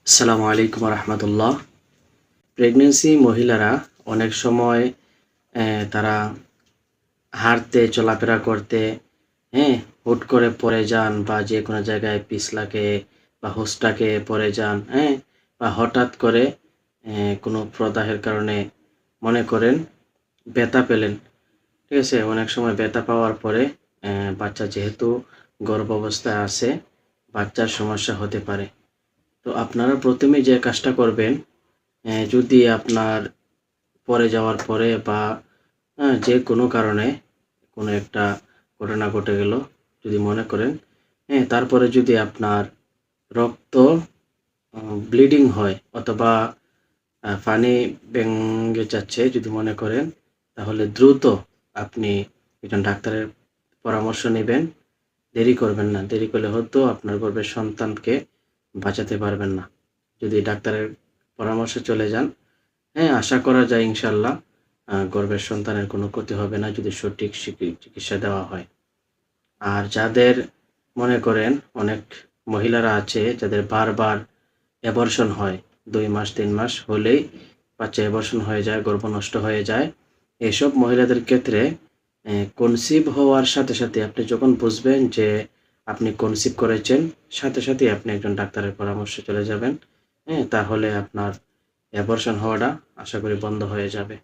আসসালামু আলাইকুম রহমতুল্লাহ। প্রেগনেন্সি মহিলারা অনেক সময় তারা হাঁটতে চলাফেরা করতে হ্যাঁ হুট করে পড়ে যান বা যে কোনো জায়গায় পিছলাকে বা হোঁচটাকে পড়ে যান, বা হঠাৎ করে কোনো প্রদাহের কারণে মনে করেন ব্যথা পেলেন। ঠিক আছে, অনেক সময় ব্যথা পাওয়ার পরে বাচ্চা যেহেতু গর্ভাবস্থায় আছে, বাচ্চার সমস্যা হতে পারে। তো আপনারা প্রথমে যে কাজটা করবেন, যদি আপনার পড়ে যাওয়ার পরে বা যে কোনো কারণে কোনো একটা ঘটনা ঘটে গেল, যদি মনে করেন, তারপরে যদি আপনার রক্ত ব্লিডিং হয় অথবা পানি ভেঙে যাচ্ছে যদি মনে করেন, তাহলে দ্রুত আপনি একজন ডাক্তারের পরামর্শ নেবেন। দেরি করবেন না। দেরি করলে হয়তো আপনার গর্ভের সন্তানকে বাঁচাতে পারবেন না। যদি ডাক্তারের পরামর্শে চলে যান, আশা করা যায় ইনশাআল্লাহ গর্ভের সন্তানের কোনো ক্ষতি হবে না যদি সঠিক চিকিৎসা দেওয়া হয়। আর যাদের মনে করেন অনেক মহিলারা আছে যাদের বারবার অ্যাবর্শন হয়, ২ মাস ৩ মাস হলেই বাচ্চা অ্যাবর্শন হয়ে যায়, গর্ভ নষ্ট হয়ে যায়। এসব মহিলাদের ক্ষেত্রে কনসিভ হওয়ার সাথে, সাথে আপনি যখন বুঝবেন যে আপনি কনসিভ করেছেন, সাথে, সাথেই আপনি একজন ডাক্তারের পরামর্শে চলে যাবেন। তাহলে আপনার অ্যাবর্শন হওয়াটা আশা করি বন্ধ হয়ে যাবে।